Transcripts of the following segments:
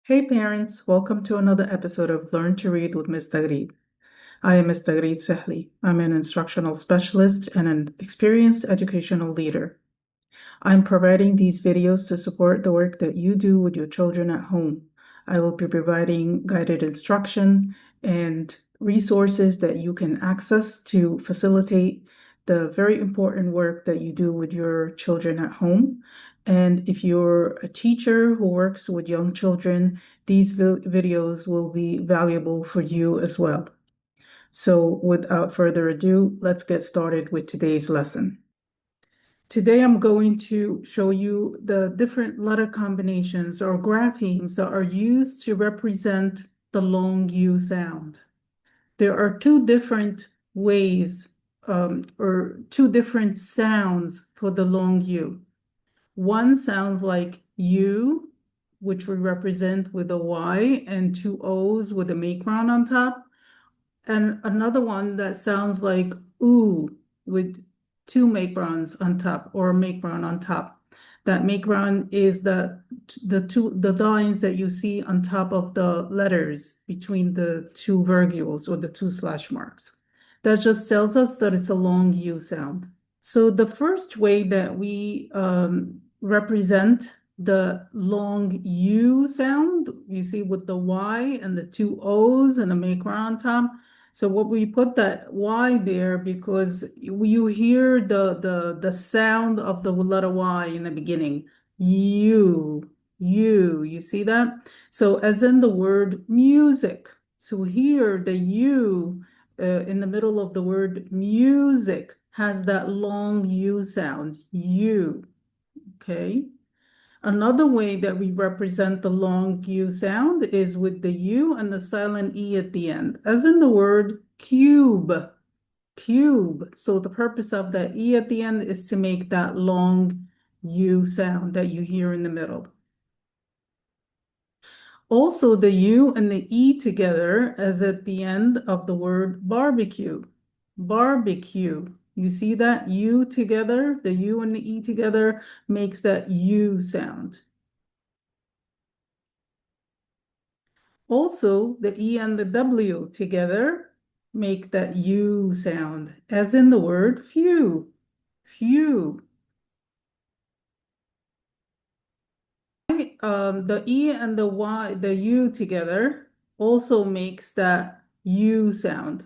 Hey parents, welcome to another episode of Learn to Read with Ms. Tagreed. I am Ms. Tagreed Sehli. I'm an instructional specialist and an experienced educational leader. I'm providing these videos to support the work that you do with your children at home. I will be providing guided instruction and resources that you can access to facilitate the very important work that you do with your children at home. And if you're a teacher who works with young children, these videos will be valuable for you as well. So without further ado, let's get started with today's lesson. Today I'm going to show you the different letter combinations or graphemes that are used to represent the long U sound. There are two different ways or two different sounds for the long U. One sounds like U, which we represent with a Y and two O's with a macron on top. And another one that sounds like ooh with two macrons on top or a macron on top. That macron is the lines that you see on top of the letters between the two virgules or the two slash marks. That just tells us that it's a long U sound. So the first way that we represent the long U sound, you see with the Y and the two O's and a macron on top. So what we put that Y there because you hear the sound of the letter Y in the beginning. You see that? So as in the word music. So here the U in the middle of the word music has that long U sound. U. Okay. Another way that we represent the long U sound is with the U and the silent E at the end, as in the word cube, cube. So the purpose of that E at the end is to make that long U sound that you hear in the middle. Also, the U and the E together as at the end of the word barbecue, barbecue. You see that U together, the U and the E together makes that U sound. Also, the E and the W together make that U sound, as in the word few, few. The E and the Y, the U together also makes that U sound,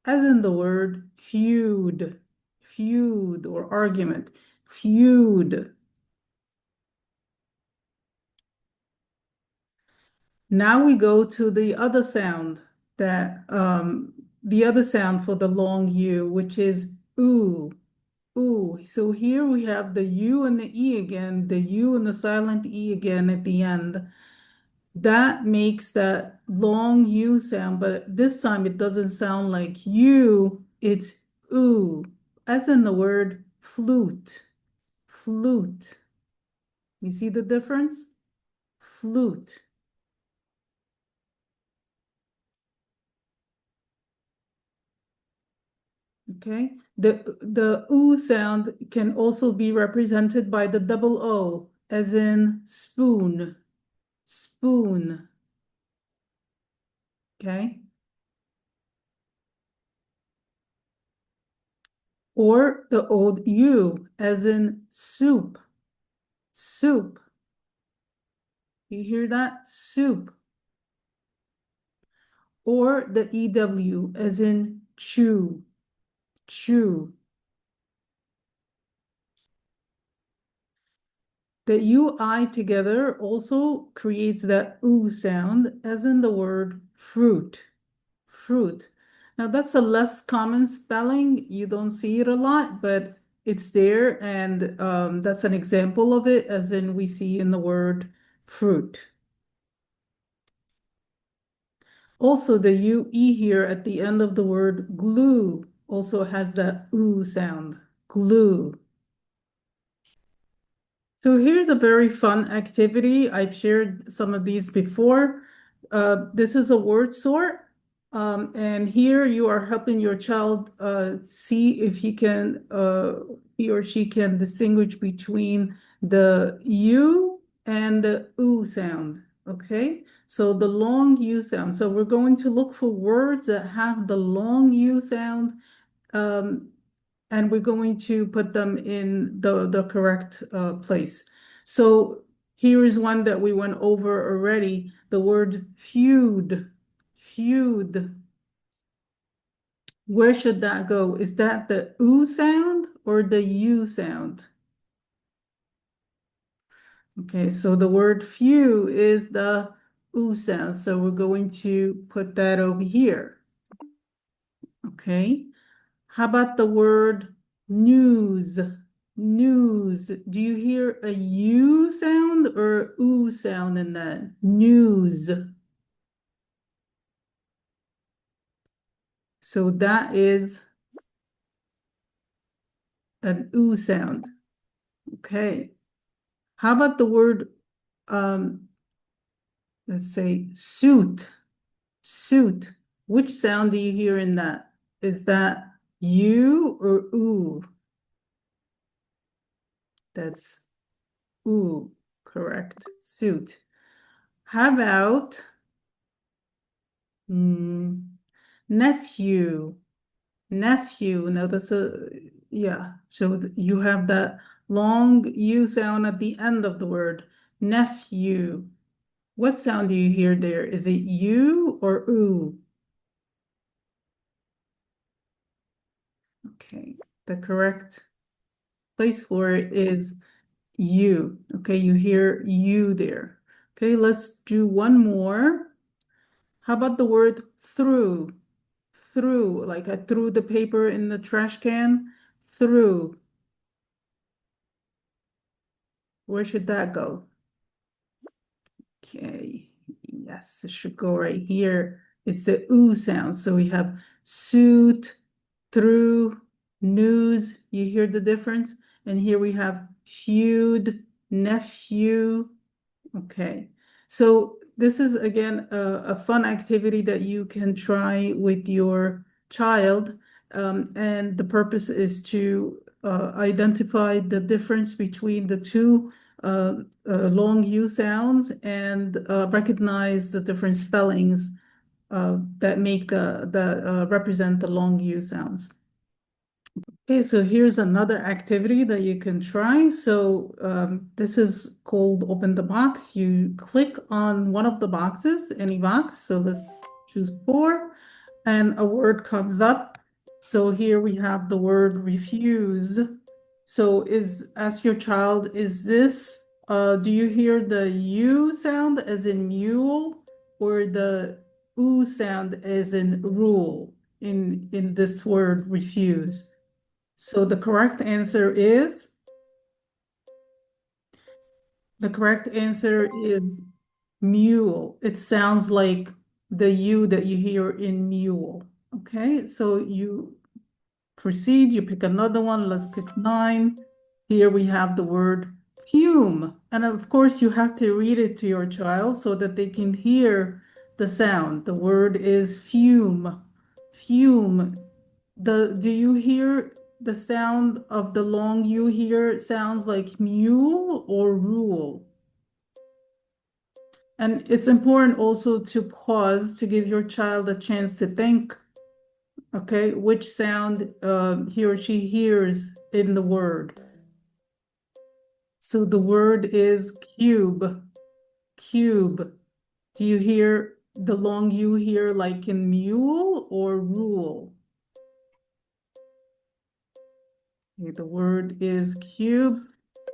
as in the word feud, feud or argument, feud. Now we go to the other sound that the other sound for the long U, which is ooh, ooh. So here we have the U and the E again, the U and the silent E again at the end. That makes that long U sound, but this time it doesn't sound like U, it's ooh, as in the word flute, flute. You see the difference? Flute. Okay, the oo sound can also be represented by the double O, as in spoon, spoon. Okay, or the old U, as in soup, soup. You hear that? Soup. Or the EW, as in chew, chew. The UI together also creates that oo sound, as in the word fruit, fruit. Now that's a less common spelling. You don't see it a lot, but it's there, and that's an example of it, as in we see in the word fruit. Also, the UE here at the end of the word glue also has that oo sound, glue. So here's a very fun activity. I've shared some of these before. This is a word sort. And here you are helping your child see if he or she can distinguish between the U and the oo sound. Okay, so the long U sound. So we're going to look for words that have the long U sound, um, and we're going to put them in the correct place. So here is one that we went over already, the word feud. Feud. Where should that go? Is that the oo sound or the U sound? Okay, so the word few is the oo sound. So we're going to put that over here. Okay. How about the word news? News. Do you hear a U sound or a oo sound in that? News. So that is an oo sound. Okay. How about the word, um, let's say suit? Suit. Which sound do you hear in that? Is that U or oo? That's oo, correct. Suit. How about nephew? Nephew. Now that's a, yeah. So you have that long U sound at the end of the word. Nephew. What sound do you hear there? Is it U or oo? Okay. The correct place for it is U. Okay, you hear U there. Okay, let's do one more. How about the word through? Through, like I threw the paper in the trash can. Through. Where should that go? Okay, yes, it should go right here. It's the oo sound. So we have suit, through, news. You hear the difference? And here we have feud, nephew. Okay, so this is again a fun activity that you can try with your child. And the purpose is to identify the difference between the two long U sounds and recognize the different spellings that make the represent the long U sounds. Okay, so here's another activity that you can try. So this is called Open the Box. You click on one of the boxes, any box. So let's choose 4, and a word comes up. So here we have the word refuse. So ask your child, is this, do you hear the U sound as in mule or the oo sound as in rule in this word refuse? So the correct answer is mule. It sounds like the U that you hear in mule. Okay, so you proceed, you pick another one. Let's pick 9. Here we have the word fume. And of course, you have to read it to your child so that they can hear the sound. The word is fume. Fume. Do you hear the sound of the long U here? It sounds like mule or rule. And it's important also to pause to give your child a chance to think, okay, which sound he or she hears in the word. So the word is cube, cube. Do you hear the long U here like in mule or rule? Okay, the word is cube,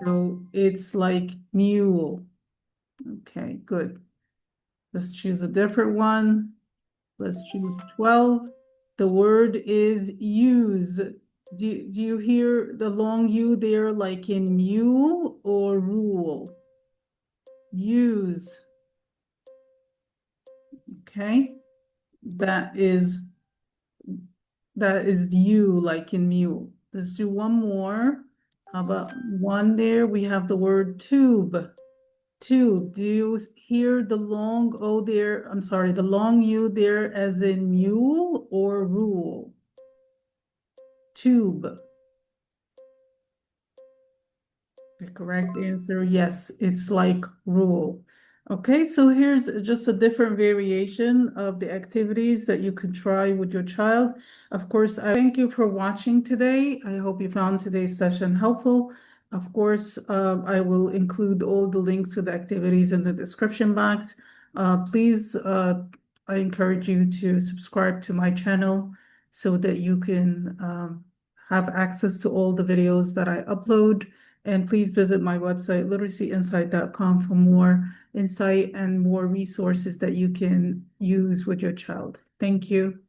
so it's like mule. Okay, good. Let's choose a different one. Let's choose 12. The word is use. Do you hear the long U there like in mule or rule? Use. Okay. That is you like in mule. Let's do one more. How about one there? We have the word tube. Tube. Do you hear the long O there? I'm sorry, the long U there as in mule or rule? Tube. The correct answer, yes, it's like rule. Okay, so here's just a different variation of the activities that you can try with your child. Of course, I thank you for watching today. I hope you found today's session helpful. Of course, I will include all the links to the activities in the description box. Please, I encourage you to subscribe to my channel so that you can have access to all the videos that I upload. And please visit my website, literacyinsight.com, for more insight and more resources that you can use with your child. Thank you.